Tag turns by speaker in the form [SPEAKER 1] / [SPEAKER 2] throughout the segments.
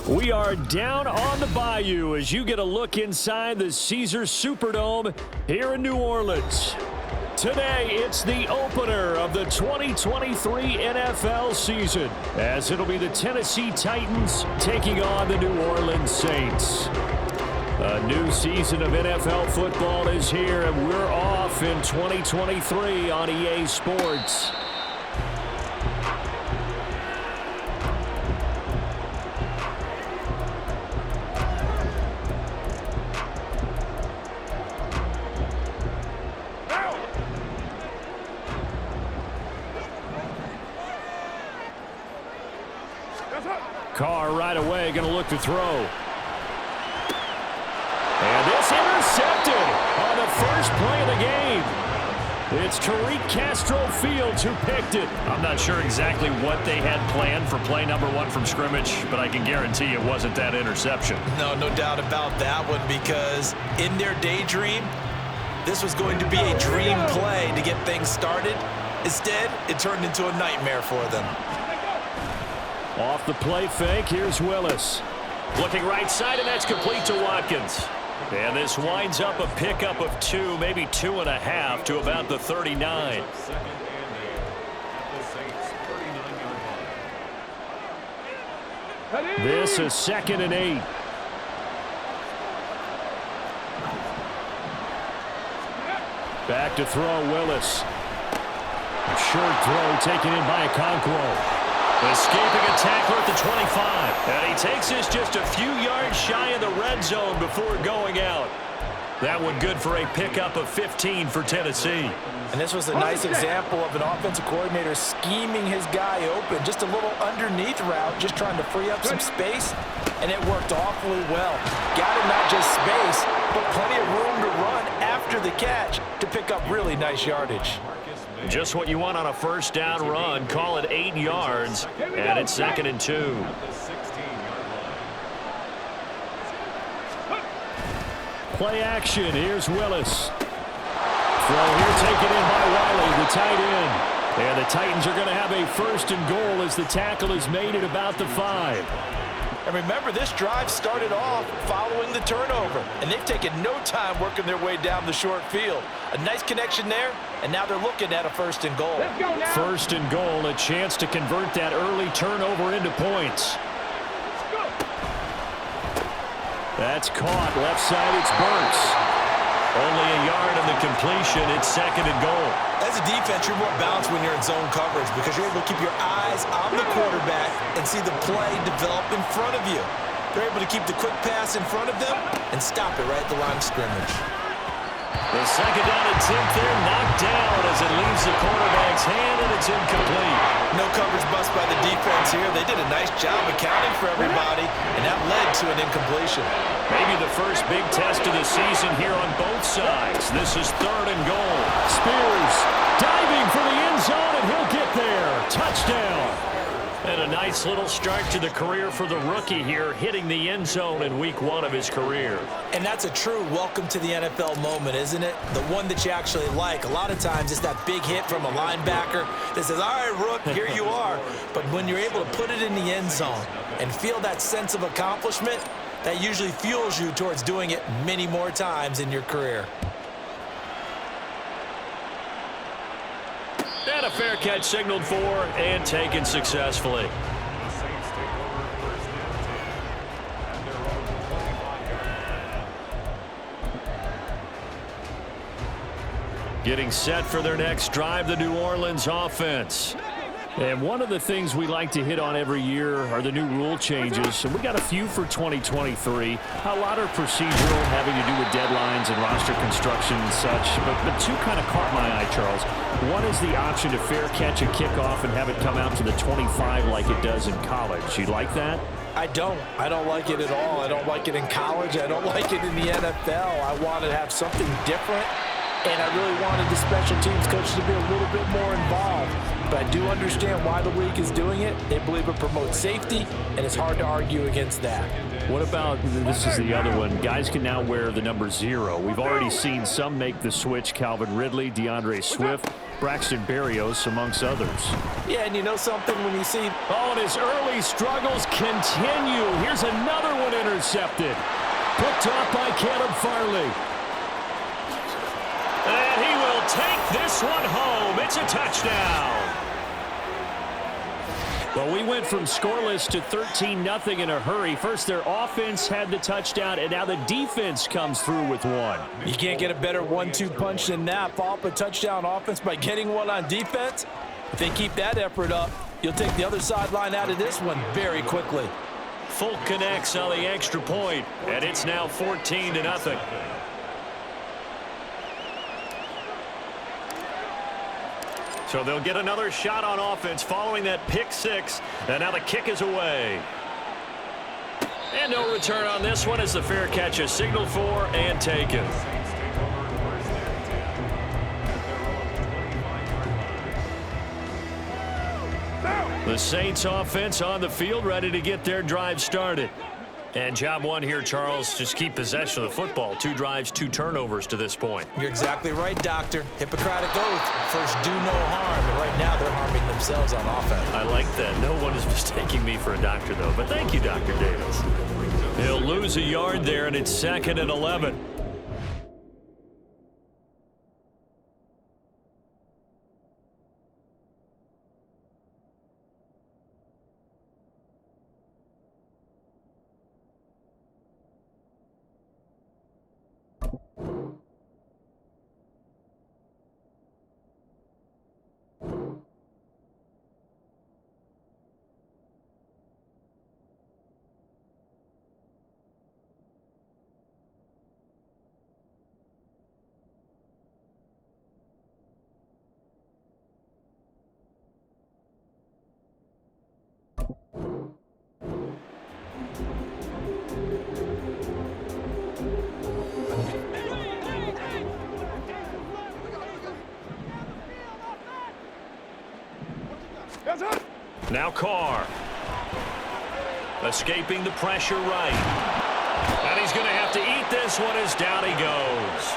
[SPEAKER 1] We are down on the bayou as you get a look inside the Caesars Superdome here in New Orleans. Today, it's the opener of the 2023 NFL season, as it'll be the Tennessee Titans taking on the New Orleans Saints. A new season of NFL football is here, and we're off in 2023 on EA Sports. Carr right away, going to look to throw. And this intercepted on the first play of the game. It's Tariq Castro Fields who picked it.
[SPEAKER 2] I'm not sure exactly what they had planned for play number one from scrimmage, but I can guarantee it wasn't that interception.
[SPEAKER 3] No doubt about that one, because in their daydream, this was going to be a dream play to get things started. Instead, it turned into a nightmare for them.
[SPEAKER 1] Off the play fake, here's Willis.
[SPEAKER 2] Looking right side, and that's complete to Watkins. And this winds up a pickup of 2, maybe 2.5 to about the 39.
[SPEAKER 1] This is 2nd and 8. Back to throw, Willis. A short throw taken in by Okonkwo.
[SPEAKER 2] Escaping a tackler at the 25. And he takes this just a few yards shy of the red zone before going out. That one good for a pickup of 15 for Tennessee.
[SPEAKER 3] And this was a nice example of an offensive coordinator scheming his guy open. Just a little underneath route, just trying to free up some space, and it worked awfully well. Got him not just space, but plenty of room to run after the catch to pick up really nice yardage.
[SPEAKER 2] Just what you want on a first down run. Call it 8 yards, and it's 2nd and 2.
[SPEAKER 1] Play action. Here's Willis. Throw here taken in by Wiley, the tight end. And the Titans are going to have a 1st and goal as the tackle is made at about the 5.
[SPEAKER 3] And remember, this drive started off following the turnover, and they've taken no time working their way down the short field. A nice connection there, and now they're looking at a 1st and goal.
[SPEAKER 1] 1st and goal, a chance to convert that early turnover into points. That's caught. Left side, it's Burks.
[SPEAKER 2] Only a yard of the completion. It's 2nd and goal.
[SPEAKER 3] As a defense, you're more balanced when you're in zone coverage because you're able to keep your eyes on the quarterback and see the play develop in front of you. They're able to keep the quick pass in front of them and stop it right at the line of scrimmage.
[SPEAKER 2] The 2nd down attempt there knocked down as it leaves the quarterback's hand, and it's incomplete.
[SPEAKER 3] No coverage bust by the defense here. They did a nice job accounting for everybody, and that led to an incompletion.
[SPEAKER 2] Maybe the first big test of the season here on both sides. This is 3rd and goal.
[SPEAKER 1] Spears diving for the end zone, and he'll get there. Touchdown.
[SPEAKER 2] And a nice little start to the career for the rookie here, hitting the end zone in week 1 of his career.
[SPEAKER 3] And that's a true welcome to the NFL moment, isn't it? The one that you actually like. A lot of times it's that big hit from a linebacker that says, all right, Rook, here you are. But when you're able to put it in the end zone and feel that sense of accomplishment, that usually fuels you towards doing it many more times in your career.
[SPEAKER 2] And a fair catch signaled for and taken successfully. Getting set for their next drive, the New Orleans offense.
[SPEAKER 1] And one of the things we like to hit on every year are the new rule changes. And we got a few for 2023. A lot are procedural, having to do with deadlines and roster construction and such. But 2 kind of caught my eye, Charles. One is the option to fair catch a kickoff and have it come out to the 25 like it does in college. You like that?
[SPEAKER 3] I don't like it at all. I don't like it in college. I don't like it in the NFL. I want to have something different, and I really wanted the special teams coach to be a little bit more involved. but I do understand why the league is doing it. They believe it promotes safety, and it's hard to argue against that.
[SPEAKER 1] What about, this is the other one, guys can now wear the number 0. We've already seen some make the switch, Calvin Ridley, DeAndre Swift, Braxton Berrios, amongst others.
[SPEAKER 3] Yeah, and you know something when you see...
[SPEAKER 1] Oh, and his early struggles continue. Here's another one intercepted. Picked off by Caleb Farley.
[SPEAKER 2] And he will take this one home. It's a touchdown.
[SPEAKER 1] Well, we went from scoreless to 13-0 in a hurry. First, their offense had the touchdown, and now the defense comes through with one.
[SPEAKER 3] You can't get a better 1-2 punch than that. Follow up a touchdown offense by getting one on defense. If they keep that effort up, you'll take the other sideline out of this one very quickly.
[SPEAKER 2] Folk connects on the extra point, and it's now 14-0. So they'll get another shot on offense following that pick 6, and now the kick is away. And no return on this one as the fair catch is signaled for and taken. The Saints offense on the field, ready to get their drive started. And job one here, Charles, just keep possession of the football. 2 drives, 2 turnovers to this point.
[SPEAKER 3] You're exactly right, Doctor. Hippocratic oath. First, do no harm. And right now, they're harming themselves on offense.
[SPEAKER 2] I like that. No one is mistaking me for a doctor, though. But thank you, Dr. Davis. He'll lose a yard there, and it's 2nd and 11. Now Carr. Escaping the pressure right. And he's going to have to eat this one as down he goes.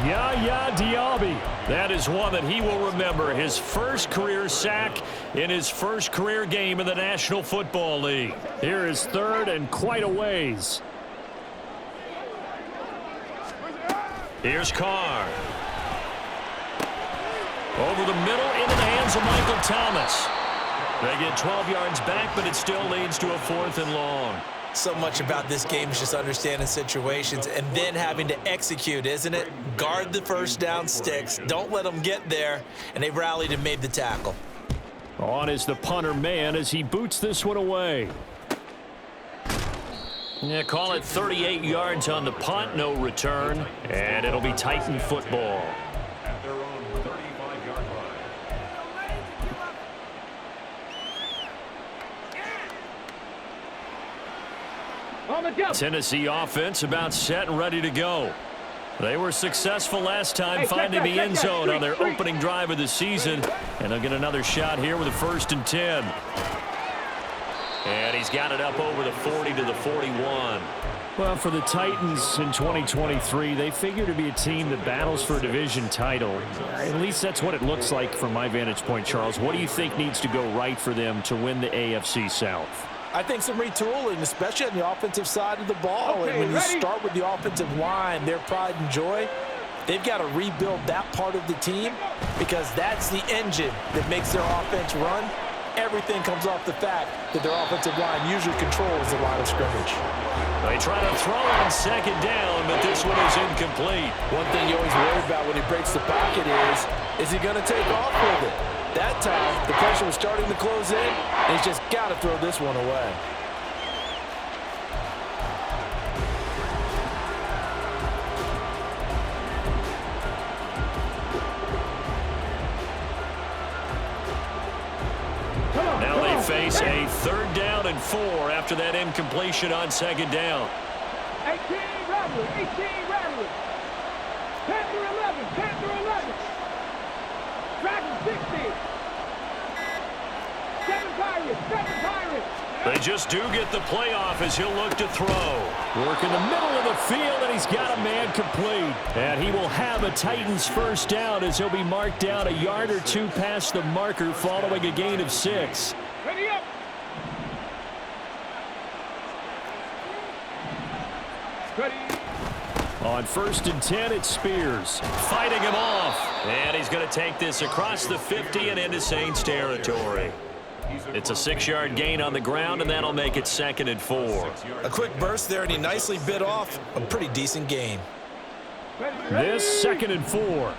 [SPEAKER 1] Yaya Diaby.
[SPEAKER 2] That is one that he will remember. His first career sack in his first career game in the National Football League.
[SPEAKER 1] Here is 3rd and quite a ways.
[SPEAKER 2] Here's Carr. Over the middle into the hands of Michael Thomas. They get 12 yards back, but it still leads to a 4th and long.
[SPEAKER 3] So much about this game is just understanding situations and then having to execute, isn't it? Guard the first down sticks. Don't let them get there. And they rallied and made the tackle.
[SPEAKER 1] On is the punter man as he boots this one away.
[SPEAKER 2] Yeah, call it 38 yards on the punt, no return. And it'll be Titan football. Tennessee offense about set and ready to go. They were successful last time finding the end zone on their opening drive of the season. And they'll get another shot here with a 1st and 10. And he's got it up over the 40 to the 41.
[SPEAKER 1] Well, for the Titans in 2023, they figure to be a team that battles for a division title. At least that's what it looks like from my vantage point, Charles. What do you think needs to go right for them to win the AFC South?
[SPEAKER 3] I think some retooling, especially on the offensive side of the ball. And when you start with the offensive line, their pride and joy, they've got to rebuild that part of the team because that's the engine that makes their offense run. Everything comes off the fact that their offensive line usually controls the line of scrimmage.
[SPEAKER 2] They try to throw on 2nd down, but this one is incomplete.
[SPEAKER 3] One thing you always worry about when he breaks the pocket is he going to take off with it? That time, the pressure was starting to close in, and he's just got to throw this one away.
[SPEAKER 2] Now they face a 3rd down and 4 after that incompletion on 2nd down.
[SPEAKER 4] 18 Rattler, 18 Rattler. Panther 11, Panther 11. Dragon 16.
[SPEAKER 2] They just do get the playoff as he'll look to throw.
[SPEAKER 1] Work in the middle of the field, and he's got a man complete. And he will have a Titans first down as he'll be marked down a yard or two past the marker following a gain of 6.
[SPEAKER 4] Ready up. Ready.
[SPEAKER 1] On 1st and 10, it's Spears.
[SPEAKER 2] Fighting him off. And he's going to take this across the 50 and into Saints territory. It's a 6-yard gain on the ground, and that'll make it 2nd and 4.
[SPEAKER 3] A quick burst there, and he nicely bit off a pretty decent gain.
[SPEAKER 1] This 2nd and 4.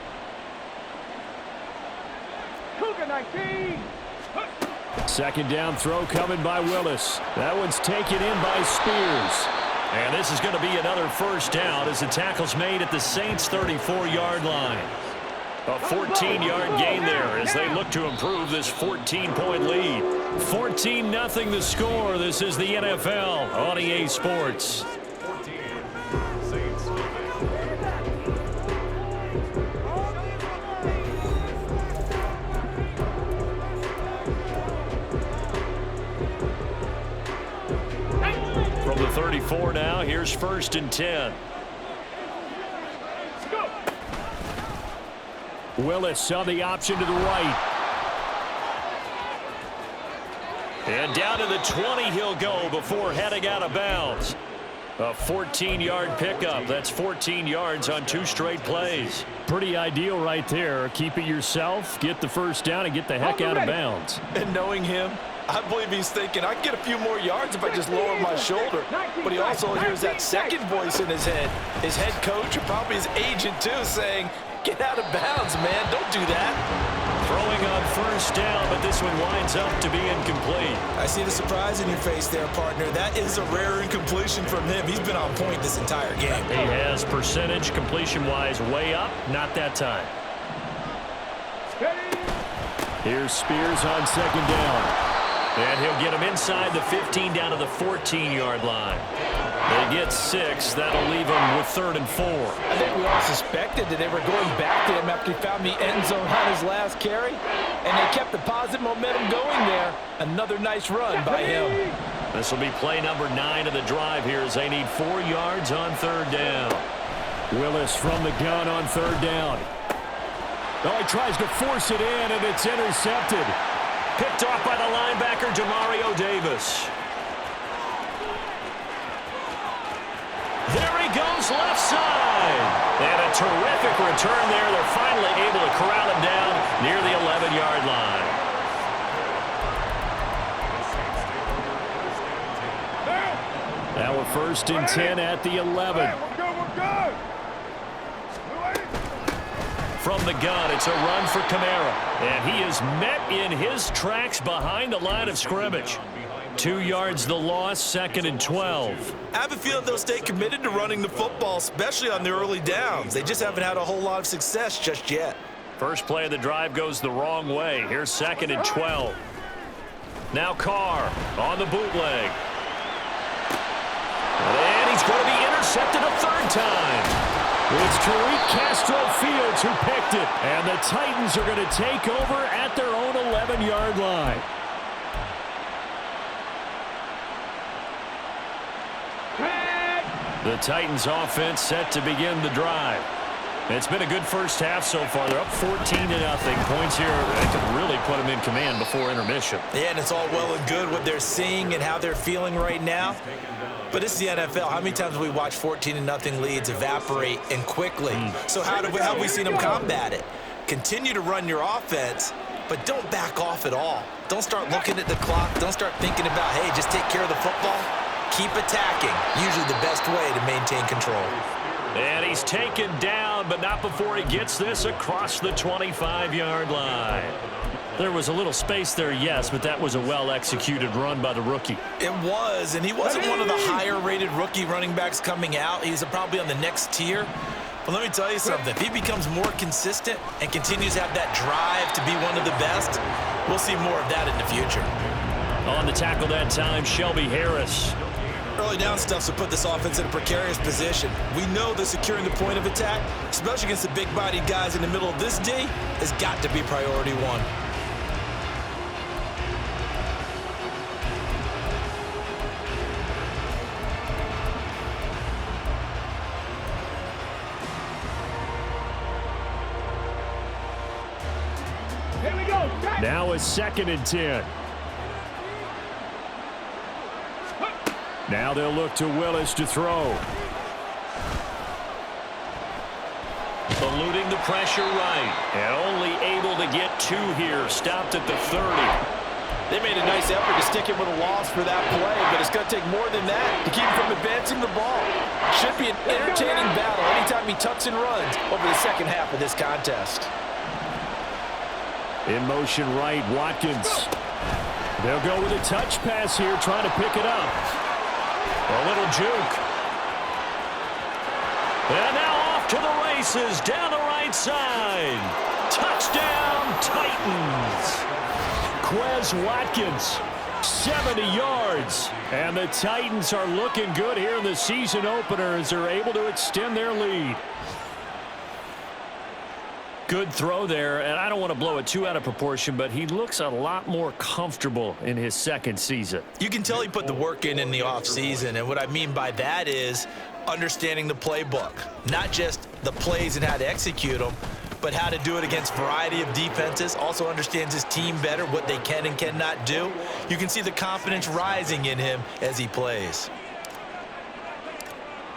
[SPEAKER 4] Cougar 19.
[SPEAKER 1] 2nd down throw coming by Willis. That one's taken in by Spears.
[SPEAKER 2] And this is going to be another first down as the tackle's made at the Saints' 34-yard line. A 14-yard gain there as they look to improve this 14-point lead. 14-0 the score. This is the NFL on EA Sports. From the 34 now, here's 1st and 10.
[SPEAKER 1] Willis on the option to the right.
[SPEAKER 2] And down to the 20 he'll go before heading out of bounds. A 14-yard pickup. That's 14 yards on 2 straight plays.
[SPEAKER 1] Pretty ideal right there. Keep it yourself, get the first down, and get the heck out of bounds.
[SPEAKER 3] And knowing him, I believe he's thinking, I can get a few more yards if I just lower my shoulder. But he also hears that second voice in his head. His head coach, and probably his agent too, saying, get out of bounds, man. Don't do that.
[SPEAKER 2] Throwing on first down, but this one winds up to be incomplete.
[SPEAKER 3] I see the surprise in your face there, partner. That is a rare incompletion from him. He's been on point this entire game.
[SPEAKER 2] He has percentage completion-wise way up. Not that time.
[SPEAKER 1] Here's Spears on 2nd down.
[SPEAKER 2] And he'll get him inside the 15 down to the 14-yard line. They get 6. That'll leave him with 3rd and 4.
[SPEAKER 5] I think we all suspected that they were going back to him after he found the end zone on his last carry, and they kept the positive momentum going there. Another nice run by him.
[SPEAKER 2] This will be play number 9 of the drive here as they need 4 yards on 3rd down.
[SPEAKER 1] Willis from the gun on 3rd down. Oh, he tries to force it in, and it's intercepted.
[SPEAKER 2] Picked off by the linebacker, Demario Davis. There he goes, left side. And a terrific return there. They're finally able to corral him down near the 11-yard line.
[SPEAKER 1] Now we're 1st and 10 at the 11.
[SPEAKER 4] We're good.
[SPEAKER 2] From the gun, it's a run for Kamara. And he is met in his tracks behind the line of scrimmage. 2 yards the loss, 2nd and 12.
[SPEAKER 3] I have a feeling they'll stay committed to running the football, especially on the early downs. They just haven't had a whole lot of success just yet.
[SPEAKER 2] First play of the drive goes the wrong way. Here's 2nd and 12. Now Carr on the bootleg. And he's going to be intercepted a 3rd time.
[SPEAKER 1] It's Tariq Castro Fields who picked it. And the Titans are going to take over at their own 11-yard line.
[SPEAKER 2] The Titans offense set to begin the drive. It's been a good first half so far. They're up 14-0. Points here that could really put them in command before intermission.
[SPEAKER 3] Yeah, and it's all well and good what they're seeing and how they're feeling right now. But it's the NFL. How many times have we watched 14-0 leads evaporate and quickly? So how have we seen them combat it? Continue to run your offense, but don't back off at all. Don't start looking at the clock. Don't start thinking about, hey, just take care of the football. Keep attacking. Usually the best way to maintain control.
[SPEAKER 2] And he's taken down, but not before he gets this across the 25-yard line.
[SPEAKER 1] There was a little space there, yes, but that was a well-executed run by the rookie.
[SPEAKER 3] It was, and he wasn't one of the higher-rated rookie running backs coming out. He's probably on the next tier. But let me tell you something. If he becomes more consistent and continues to have that drive to be one of the best, we'll see more of that in the future.
[SPEAKER 2] On the tackle that time, Shelby Harris.
[SPEAKER 3] Early down stuff to put this offense in a precarious position. We know that securing the point of attack, especially against the big-bodied guys in the middle of this D, has got to be priority one.
[SPEAKER 1] Now a 2nd and 10. Now they'll look to Willis to throw.
[SPEAKER 2] Eluding the pressure right. And only able to get 2 here. Stopped at the 30.
[SPEAKER 5] They made a nice effort to stick him with a loss for that play, but it's going to take more than that to keep him from advancing the ball. Should be an entertaining battle anytime he tucks and runs over the second half of this contest.
[SPEAKER 1] In motion right, Watkins. They'll go with a touch pass here, trying to pick it up.
[SPEAKER 2] A little juke. And now off to the races down the right side. Touchdown, Titans.
[SPEAKER 1] Quez Watkins, 70 yards. And the Titans are looking good here in the season opener as they're able to extend their lead.
[SPEAKER 2] Good throw there, and I don't want to blow it too out of proportion, but he looks a lot more comfortable in his 2nd season.
[SPEAKER 3] You can tell he put the work in the offseason, and what I mean by that is understanding the playbook. Not just the plays and how to execute them, but how to do it against a variety of defenses. Also understands his team better, what they can and cannot do. You can see the confidence rising in him as he plays.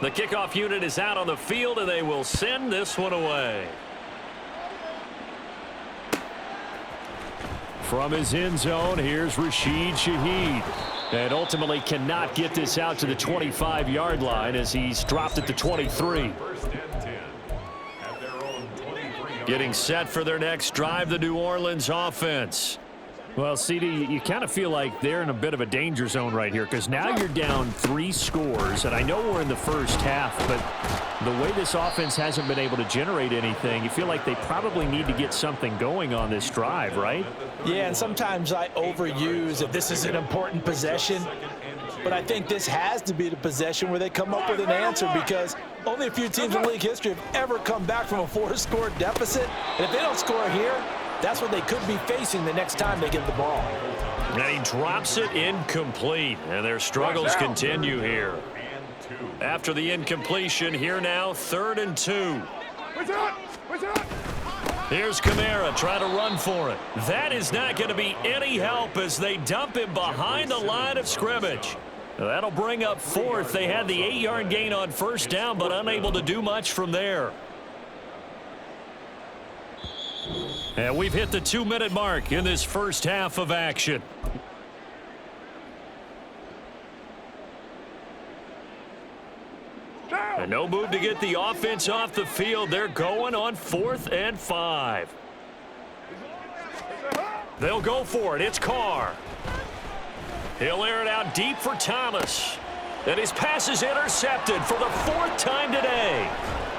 [SPEAKER 2] The kickoff unit is out on the field, and they will send this one away.
[SPEAKER 1] From his end zone, here's Rashid Shaheed. And ultimately cannot get this out to the 25-yard line as he's dropped at the 23.
[SPEAKER 2] Getting set for their next drive, the New Orleans offense.
[SPEAKER 1] Well, CD, you kind of feel like they're in a bit of a danger zone right here because now you're down 3 scores, and I know we're in the first half, but the way this offense hasn't been able to generate anything, you feel like they probably need to get something going on this drive, right?
[SPEAKER 5] Yeah, and sometimes I overuse if this is an important possession, but I think this has to be the possession where they come up with an answer because only a few teams in league history have ever come back from a 4-score deficit, and if they don't score here, that's what they could be facing the next time they get the ball.
[SPEAKER 2] And he drops it incomplete, and their struggles continue here. After the incompletion, here now, 3rd and 2. Here's Kamara trying to run for it. That is not going to be any help as they dump him behind the line of scrimmage. That'll bring up 4th. They had the 8-yard gain on 1st down, but unable to do much from there. And we've hit the 2-minute mark in this first half of action. And no move to get the offense off the field. They're going on 4th and 5. They'll go for it. It's Carr. He'll air it out deep for Thomas. And his pass is intercepted for the 4th time today.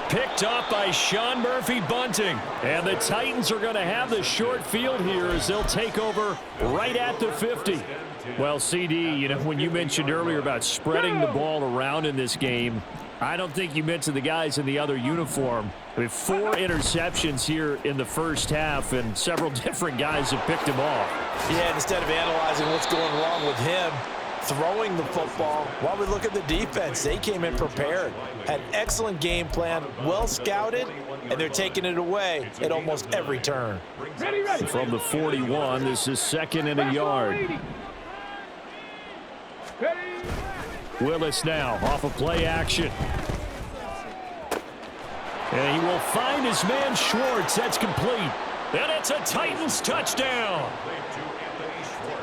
[SPEAKER 2] Picked up by Sean Murphy-Bunting.
[SPEAKER 1] And the Titans are going to have the short field here as they'll take over right at the 50. Well, CD, you know, when you mentioned earlier about spreading the ball around in this game, I don't think you mentioned the guys in the other uniform. I mean, 4 interceptions here in the first half, and several different guys have picked him off.
[SPEAKER 5] Yeah, instead of analyzing what's going wrong with him, throwing the football, while we look at the defense, they came in prepared, had excellent game plan, well scouted, and they're taking it away at almost every turn.
[SPEAKER 1] From the 41, this is 2nd and a yard. Willis now off of play action. And he will find his man Schwartz. That's complete.
[SPEAKER 2] And it's a Titans touchdown.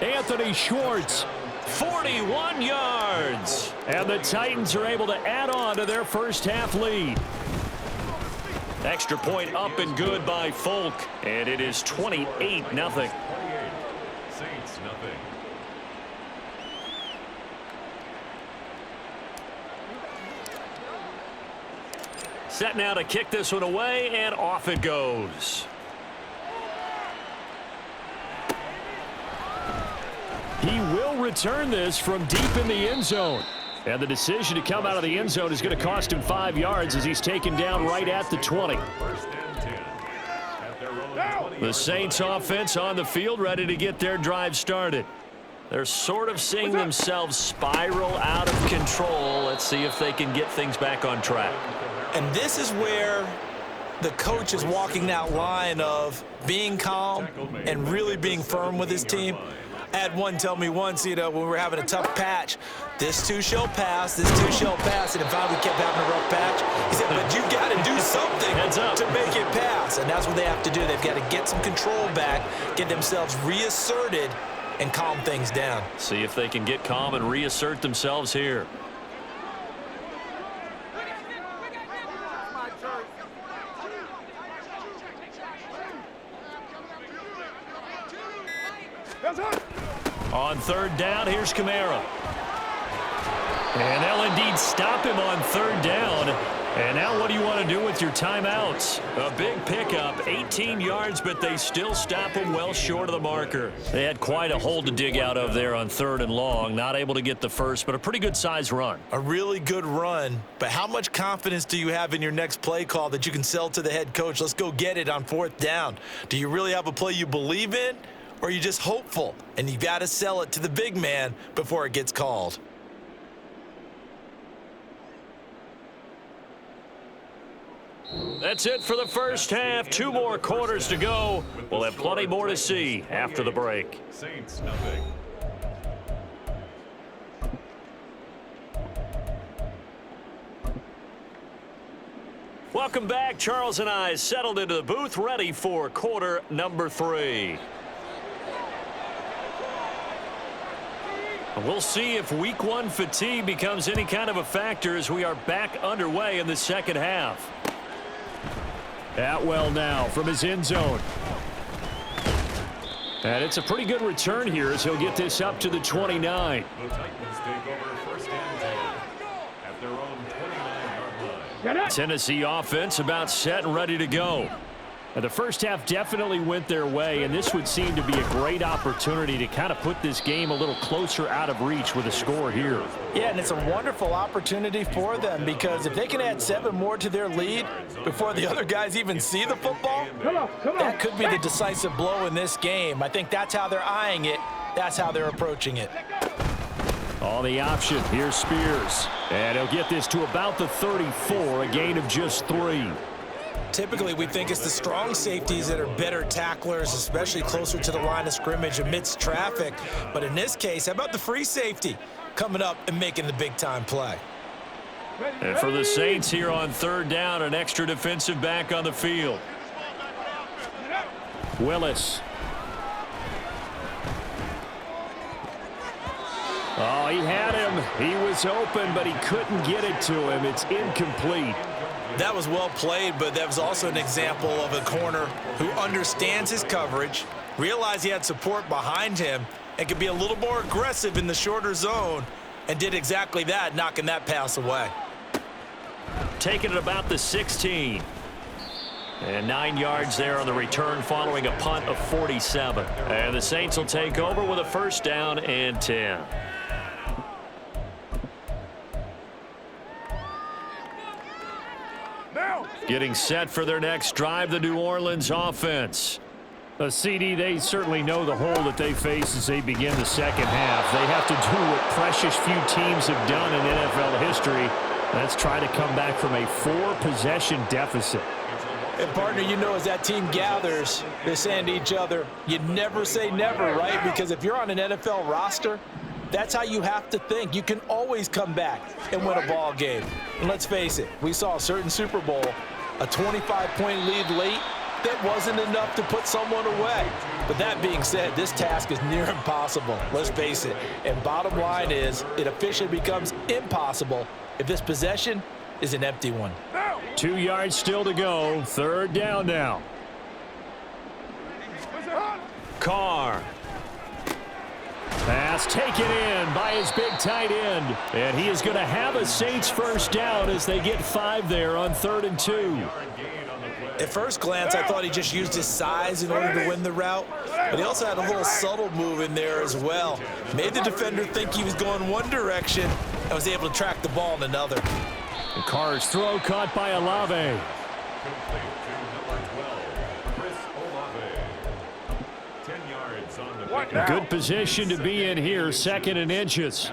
[SPEAKER 1] Anthony Schwartz.
[SPEAKER 2] 41 yards.
[SPEAKER 1] And the Titans are able to add on to their first half lead.
[SPEAKER 2] Extra point up and good by Folk. And it is 28-0. Set now to kick this one away, and off it goes.
[SPEAKER 1] He will return this from deep in the end zone. And the decision to come out of the end zone is going to cost him 5 yards as he's taken down right at the 20.
[SPEAKER 2] The Saints offense on the field, ready to get their drive started. They're sort of seeing themselves spiral out of control. Let's see if they can get things back on track.
[SPEAKER 3] And this is where the coach is walking that line of being calm and really being firm with his team. I had one tell me once, when we were having a tough patch, this too shall pass, this too shall pass, and if we kept having a rough patch, he said, but you got to do something to make it pass, and that's what they have to do. They've got to get some control back, get themselves reasserted, and calm things down.
[SPEAKER 2] See if they can get calm and reassert themselves here. On third down, here's Kamara. And they'll indeed stop him on third down. And now what do you want to do with your timeouts? A big pickup, 18 yards, but they still stop him well short of the marker. They had quite a hole to dig out of there on third and long. Not able to get the first, but a pretty good size run.
[SPEAKER 3] A really good run, but how much confidence do you have in your next play call that you can sell to the head coach? Let's go get it on fourth down. Do you really have a play you believe in, or are you just hopeful? And you got to sell it to the big man before it gets called.
[SPEAKER 2] That's it for the first half. 2 more quarters to go. We'll have plenty more to see after the break.
[SPEAKER 6] Saints nothing.
[SPEAKER 2] Welcome back. Charles and I settled into the booth, ready for quarter number 3. We'll see if week 1 fatigue becomes any kind of a factor as we are back underway in the second half.
[SPEAKER 1] Atwell now from his end zone. And it's a pretty good return here as he'll get this up to the 29.
[SPEAKER 6] The Titans take over first and 10 at their own 29-yard line.
[SPEAKER 1] Tennessee offense about set and ready to go. And the first half definitely went their way, and this would seem to be a great opportunity to kind of put this game a little closer out of reach with a score here.
[SPEAKER 5] Yeah, and it's a wonderful opportunity for them because if they can add 7 more to their lead before the other guys even see the football, that could be the decisive blow in this game. I think that's how they're eyeing it. That's how they're approaching it.
[SPEAKER 1] On the option, here's Spears. And he'll get this to about the 34, a gain of just 3.
[SPEAKER 3] Typically, we think it's the strong safeties that are better tacklers, especially closer to the line of scrimmage amidst traffic. But in this case, how about the free safety coming up and making the big-time play?
[SPEAKER 2] And for the Saints here on third down, an extra defensive back on the field.
[SPEAKER 1] Willis. Oh, he had him. He was open, but he couldn't get it to him. It's incomplete.
[SPEAKER 3] That was well played, but that was also an example of a corner who understands his coverage, realized he had support behind him, and could be a little more aggressive in the shorter zone, and did exactly that, knocking that pass away.
[SPEAKER 2] Taking it about the 16. And 9 yards there on the return following a punt of 47. And the Saints will take over with a first down and 10.
[SPEAKER 1] Getting set for their next drive, the New Orleans offense. CD, they certainly know the hole that they face as they begin the second half. They have to do what precious few teams have done in NFL history. That's try to come back from a 4-possession deficit.
[SPEAKER 5] And, partner, you know, as that team gathers, they're saying to each other, you never say never, right? Because if you're on an NFL roster, that's how you have to think. You can always come back and win a ball game. And let's face it, we saw a certain Super Bowl, a 25-point lead late, that wasn't enough to put someone away. But that being said, this task is near impossible. Let's face it. And bottom line is, it officially becomes impossible if this possession is an empty one.
[SPEAKER 1] 2 yards still to go. Third down now.
[SPEAKER 2] Carr.
[SPEAKER 1] Pass taken in by his big tight end. And he is going to have a Saints first down as they get 5 there on 3rd and 2.
[SPEAKER 3] At first glance, I thought he just used his size in order to win the route, but he also had a little subtle move in there as well. Made the defender think he was going one direction and was able to track the ball in another.
[SPEAKER 1] And Carr's throw caught by Olave. A good position to be in here, 2nd and inches.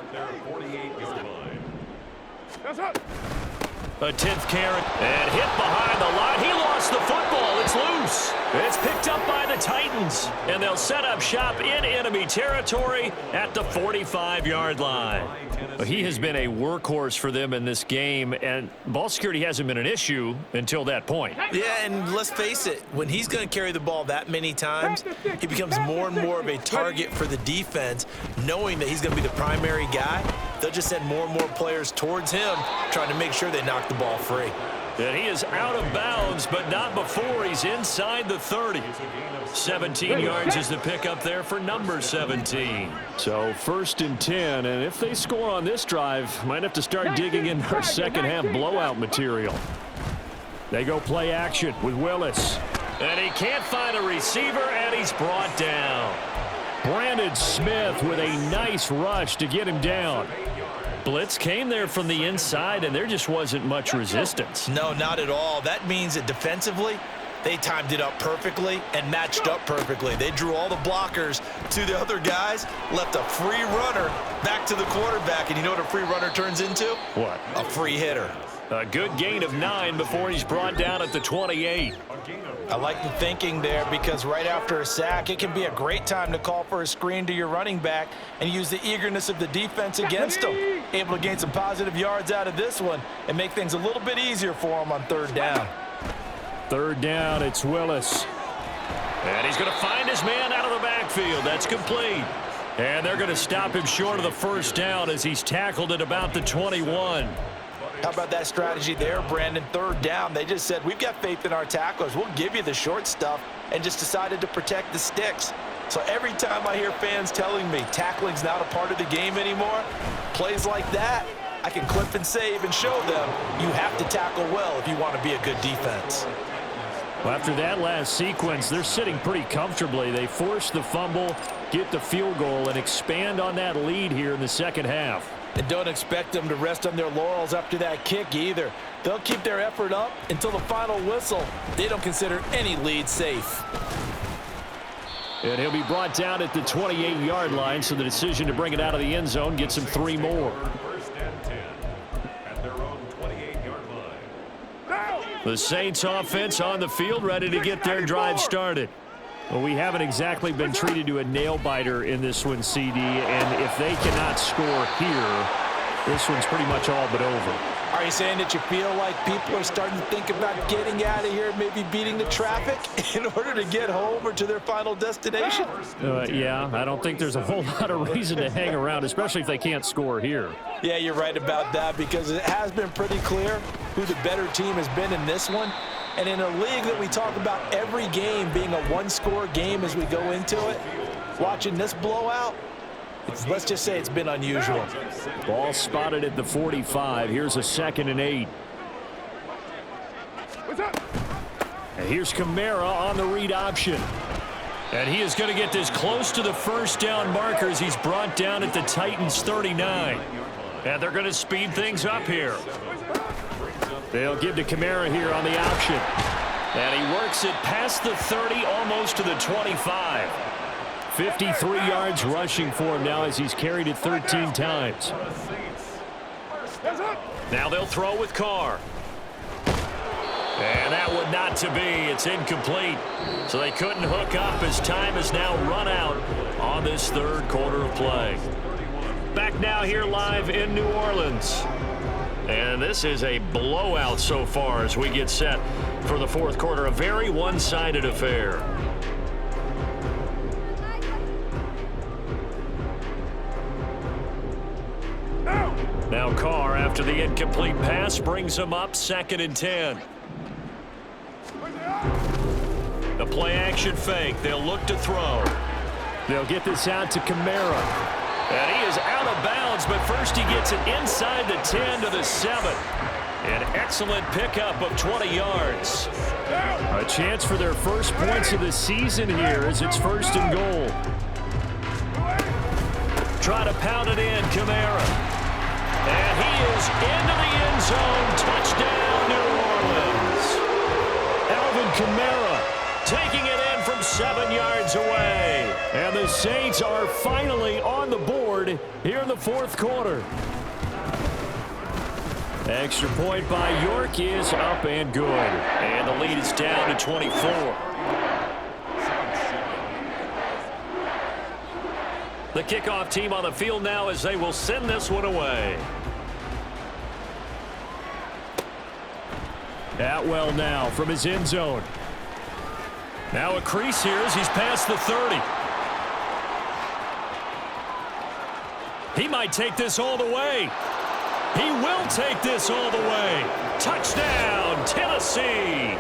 [SPEAKER 2] A 10th carry and hit behind the line. He lost the football. It's loose. It's picked up by the Titans, and they'll set up shop in enemy territory at the 45-yard line. He has been a workhorse for them in this game, and ball security hasn't been an issue until that point.
[SPEAKER 3] Yeah, and let's face it, when he's going to carry the ball that many times, he becomes more and more of a target for the defense, knowing that he's going to be the primary guy. They'll just send more and more players towards him, trying to make sure they knock the ball free.
[SPEAKER 2] And he is out of bounds, but not before he's inside the 30. 17 yards is the pickup there for number 17.
[SPEAKER 1] So 1st and 10, and if they score on this drive, might have to start digging in our second half blowout material. They go play action with Willis.
[SPEAKER 2] And he can't find a receiver, and he's brought down.
[SPEAKER 1] Brandon Smith with a nice rush to get him down.
[SPEAKER 2] Blitz came there from the inside, and there just wasn't much resistance.
[SPEAKER 3] No, not at all. That means that defensively, they timed it up perfectly and matched up perfectly. They drew all the blockers to the other guys, left a free runner back to the quarterback, and you know what a free runner turns into?
[SPEAKER 1] What?
[SPEAKER 3] A free hitter.
[SPEAKER 2] A good gain of 9 before he's brought down at the 28.
[SPEAKER 5] I like the thinking there because right after a sack, it can be a great time to call for a screen to your running back and use the eagerness of the defense against them. Able to gain some positive yards out of this one and make things a little bit easier for them on 3rd down.
[SPEAKER 1] 3rd down, it's Willis.
[SPEAKER 2] And he's going to find his man out of the backfield. That's complete. And they're going to stop him short of the 1st down as he's tackled at about the 21.
[SPEAKER 5] How about that strategy there, Brandon? 3rd down, they just said, we've got faith in our tacklers. We'll give you the short stuff, and just decided to protect the sticks. So every time I hear fans telling me tackling's not a part of the game anymore, plays like that, I can clip and save and show them you have to tackle well if you want to be a good defense.
[SPEAKER 1] Well, after that last sequence, they're sitting pretty comfortably. They force the fumble, get the field goal, and expand on that lead here in the second half.
[SPEAKER 5] And don't expect them to rest on their laurels after that kick either. They'll keep their effort up until the final whistle. They don't consider any lead safe.
[SPEAKER 1] And he'll be brought down at the 28-yard line, so the decision to bring it out of the end zone gets him 3 more.
[SPEAKER 6] 1st and 10 at their own 28-yard line.
[SPEAKER 1] The Saints offense on the field, ready to get their drive started. Well, we haven't exactly been treated to a nail-biter in this one, CD, and if they cannot score here, this one's pretty much all but over.
[SPEAKER 5] Are you saying that you feel like people are starting to think about getting out of here, maybe beating the traffic in order to get home or to their final destination?
[SPEAKER 1] Yeah, I don't think there's a whole lot of reason to hang around, especially if they can't score here.
[SPEAKER 5] Yeah, you're right about that because it has been pretty clear who the better team has been in this one. And in a league that we talk about every game being a one-score game as we go into it, watching this blowout, let's just say it's been unusual.
[SPEAKER 1] Ball spotted at the 45. Here's a 2nd and 8. And here's Kamara on the read option. And he is going to get this close to the 1st down marker as he's brought down at the Titans 39. And they're going to speed things up here. They'll give to Kamara here on the option. And he works it past the 30, almost to the 25. 53 yards rushing for him now as he's carried it 13 times.
[SPEAKER 2] Now they'll throw with Carr. And that one not to be. It's incomplete. So they couldn't hook up as time is now run out on this 3rd quarter of play. Back now here live in New Orleans. And this is a blowout so far as we get set for the 4th quarter. A very one-sided affair. Now Carr, after the incomplete pass, brings him up 2nd and 10. The play-action fake. They'll look to throw.
[SPEAKER 1] They'll get this out to Kamara.
[SPEAKER 2] And he is out of bounds, but first he gets it inside the 10 to the 7. An excellent pickup of 20 yards.
[SPEAKER 1] A chance for their first points of the season here as it's 1st and goal.
[SPEAKER 2] Try to pound it in, Kamara. And he is into the end zone. Touchdown, New Orleans.
[SPEAKER 1] Alvin Kamara
[SPEAKER 2] taking it in from 7 yards away.
[SPEAKER 1] And the Saints are finally on the board here in the 4th quarter. Extra point by York is up and good.
[SPEAKER 2] And the lead is down to 24. The kickoff team on the field now as they will send this one away.
[SPEAKER 1] Atwell now from his end zone.
[SPEAKER 2] Now a crease here as he's past the 30. He might take this all the way. He will take this all the way. Touchdown, Tennessee.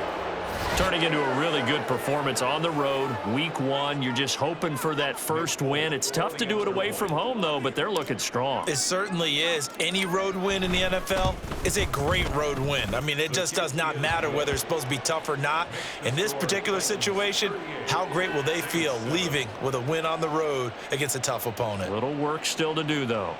[SPEAKER 2] Turning into a really good performance on the road. Week 1, you're just hoping for that first win. It's tough to do it away from home, though, but they're looking strong.
[SPEAKER 3] It certainly is. Any road win in the NFL is a great road win. I mean, it just does not matter whether it's supposed to be tough or not. In this particular situation, how great will they feel leaving with a win on the road against a tough opponent?
[SPEAKER 2] Little work still to do, though.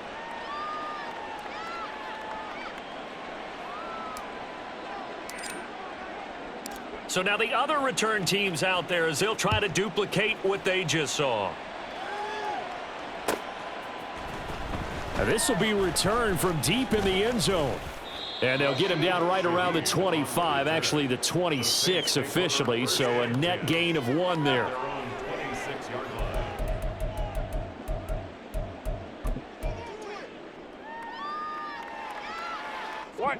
[SPEAKER 2] So now the other return teams out there as they'll try to duplicate what they just saw.
[SPEAKER 1] Now this will be returned from deep in the end zone. And they'll get him down right around the 25, actually the 26 officially, so a net gain of 1 there.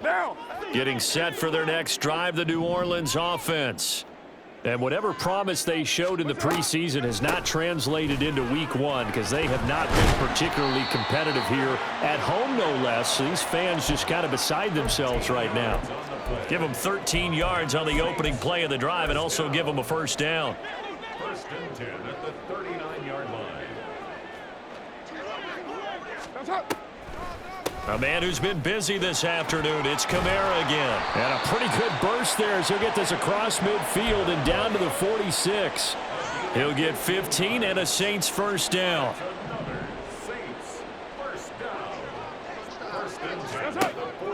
[SPEAKER 4] Down.
[SPEAKER 1] Getting set for their next drive, the New Orleans offense. And whatever promise they showed in the preseason has not translated into week 1 because they have not been particularly competitive here at home, no less. So these fans just kind of beside themselves right now.
[SPEAKER 2] Give them 13 yards on the opening play of the drive and also give them a first down.
[SPEAKER 6] First and 10 at the 39-yard line.
[SPEAKER 4] That's up.
[SPEAKER 2] A man who's been busy this afternoon. It's Kamara again.
[SPEAKER 1] And a pretty good burst there as he'll get this across midfield and down to the 46.
[SPEAKER 2] He'll get 15 and a Saints first down.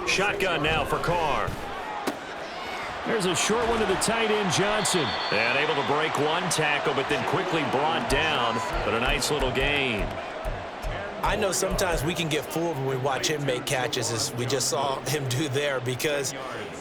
[SPEAKER 2] Shotgun now for Carr.
[SPEAKER 1] There's a short one to the tight end, Johnson.
[SPEAKER 2] And able to break one tackle, but then quickly brought down. But a nice little gain.
[SPEAKER 3] I know sometimes we can get fooled when we watch him make catches, as we just saw him do there, because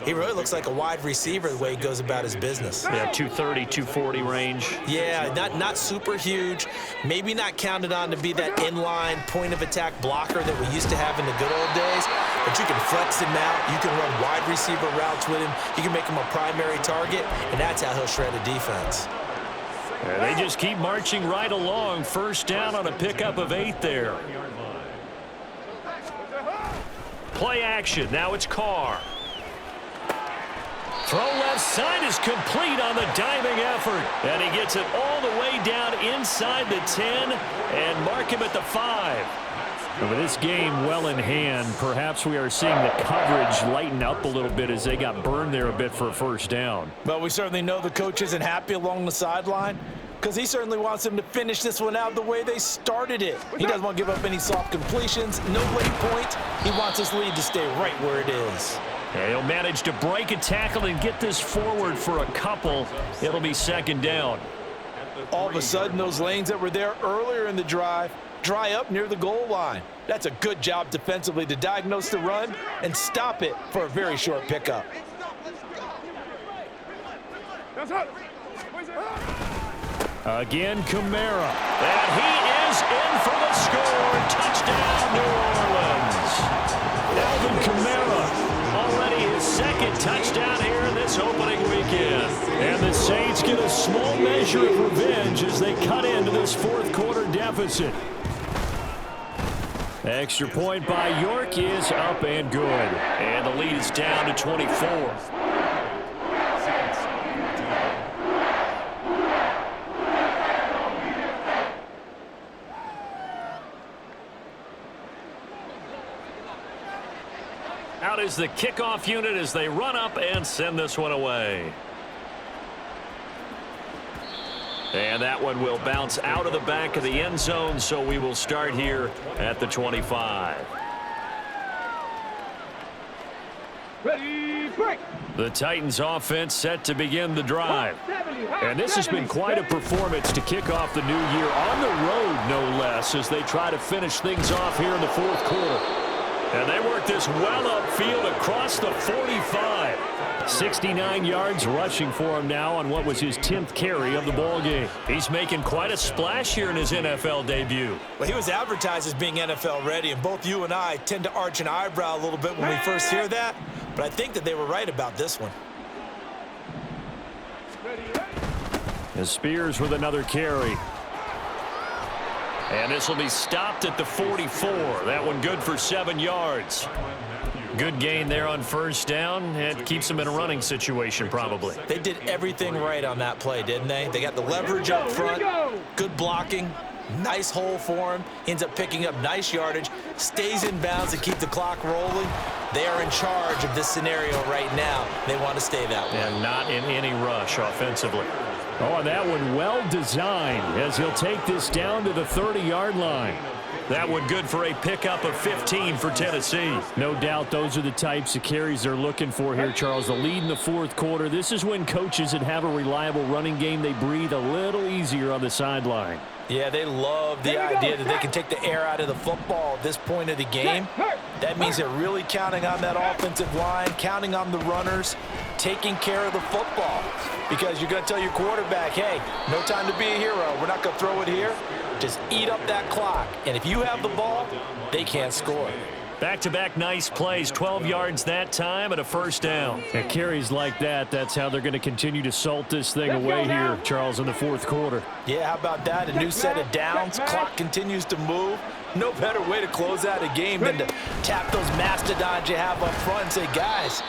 [SPEAKER 3] he really looks like a wide receiver the way he goes about his business.
[SPEAKER 2] Yeah, 230, 240 range.
[SPEAKER 3] Yeah, not super huge. Maybe not counted on to be that inline point-of-attack blocker that we used to have in the good old days, but you can flex him out. You can run wide receiver routes with him. You can make him a primary target, and that's how he'll shred a defense.
[SPEAKER 2] And they just keep marching right along. First down on a pickup of 8 there. Play action. Now it's Carr. Throw left side is complete on the diving effort. And he gets it all the way down inside the 10 and mark him at the 5.
[SPEAKER 1] And with this game well in hand, perhaps we are seeing the coverage lighten up a little bit as they got burned there a bit for a first down.
[SPEAKER 5] But we certainly know the coach isn't happy along the sideline because he certainly wants them to finish this one out the way they started it. He doesn't want to give up any soft completions, no late points. He wants his lead to stay right where it is.
[SPEAKER 2] And he'll manage to break a tackle and get this forward for a couple. It'll be second down.
[SPEAKER 5] All of a sudden, those lanes that were there earlier in the drive dry up near the goal line. That's a good job defensively to diagnose the run and stop it for a very short pickup.
[SPEAKER 1] Again, Kamara.
[SPEAKER 2] And he is in for the score. Touchdown, New Orleans.
[SPEAKER 1] Alvin Kamara.
[SPEAKER 2] Already his second touchdown here in this opening weekend.
[SPEAKER 1] And the Saints get a small measure of revenge as they cut into this fourth quarter deficit. Extra point by York is up and good.
[SPEAKER 2] And the lead is down to 24. Out is the kickoff unit as they run up and send this one away. And that one will bounce out of the back of the end zone, so we will start here at the 25.
[SPEAKER 4] Ready, break.
[SPEAKER 1] The Titans offense set to begin the drive. And this has been quite a performance to kick off the new year on the road, no less, as they try to finish things off here in the fourth quarter. And they work this well upfield across the 45. 69 yards rushing for him now on what was his 10th carry of the ball game.
[SPEAKER 2] He's making quite a splash here in his NFL debut.
[SPEAKER 3] Well, he was advertised as being NFL ready, and both you and I tend to arch an eyebrow a little bit when we first hear that, but I think that they were right about this one.
[SPEAKER 1] As Spears with another carry.
[SPEAKER 2] And this will be stopped at the 44. That one good for 7 yards. Good gain there on first down. It keeps them in a running situation probably.
[SPEAKER 3] They did everything right on that play, didn't they? They got the leverage up front, good blocking, nice hole for him, ends up picking up nice yardage, stays in bounds to keep the clock rolling. They are in charge of this scenario right now. They want to stay that way.
[SPEAKER 2] And not in any rush offensively.
[SPEAKER 1] Oh, and that one well designed as he'll take this down to the 30-yard line.
[SPEAKER 2] That one good for a pickup of 15 for Tennessee.
[SPEAKER 1] No doubt those are the types of carries they're looking for here, Charles. The lead in the fourth quarter. This is when coaches that have a reliable running game, they breathe a little easier on the sideline.
[SPEAKER 3] Yeah, they love the idea that they can take the air out of the football at this point of the game. That means they're really counting on that offensive line, counting on the runners, taking care of the football. Because you're going to tell your quarterback, hey, no time to be a hero. We're not going to throw it here. Just eat up that clock. And if you have the ball, they can't score.
[SPEAKER 2] Back-to-back nice plays, 12 yards that time and a first down.
[SPEAKER 1] And carries like that, that's how they're going to continue to salt this thing away here, Charles, in the fourth quarter.
[SPEAKER 3] Yeah, how about that? A new set of downs. Clock continues to move. No better way to close out a game than to tap those mastodons you have up front and say, guys,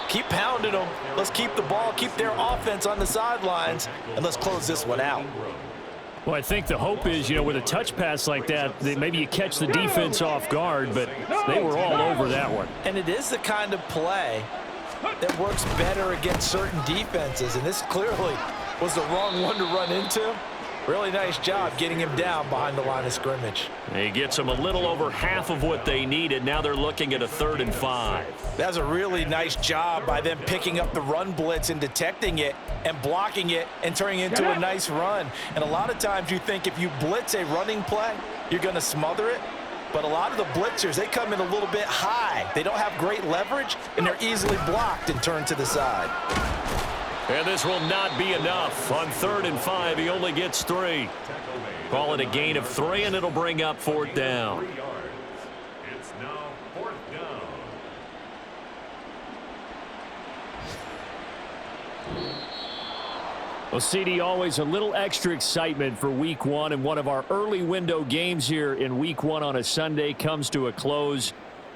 [SPEAKER 3] keep pounding them. Let's keep the ball, keep their offense on the sidelines, and let's close this one out.
[SPEAKER 1] Well, I think the hope is, with a touch pass like that, maybe you catch the defense off guard, but they were all over that one.
[SPEAKER 3] And it is the kind of play that works better against certain defenses, and this clearly was the wrong one to run into. Really nice job getting him down behind the line of scrimmage.
[SPEAKER 2] He gets them a little over half of what they needed. Now they're looking at a 3rd and 5.
[SPEAKER 3] That's a really nice job by them picking up the run blitz and detecting it and blocking it and turning it into a nice run. And a lot of times you think if you blitz a running play, you're going to smother it. But a lot of the blitzers, they come in a little bit high. They don't have great leverage, and they're easily blocked and turned to the side.
[SPEAKER 2] And this will not be enough. On 3rd and 5, he only gets 3. Call it a gain of 3, and it'll bring up 4th down.
[SPEAKER 6] It's now 4th down.
[SPEAKER 1] Well, CD, always a little extra excitement for Week 1, and one of our early window games here in Week 1 on a Sunday comes to a close.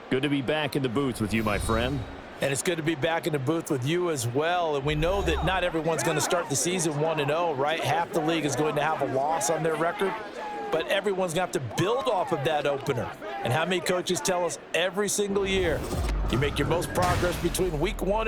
[SPEAKER 1] Good to be back in the booth with you, my friend.
[SPEAKER 3] And it's good to be back in the booth with you as well. And we know that not everyone's going to start the season 1-0, right? Half the league is going to have a loss on their record. But everyone's going to have to build off of that opener. And how many coaches tell us every single year, you make your most progress between Week 1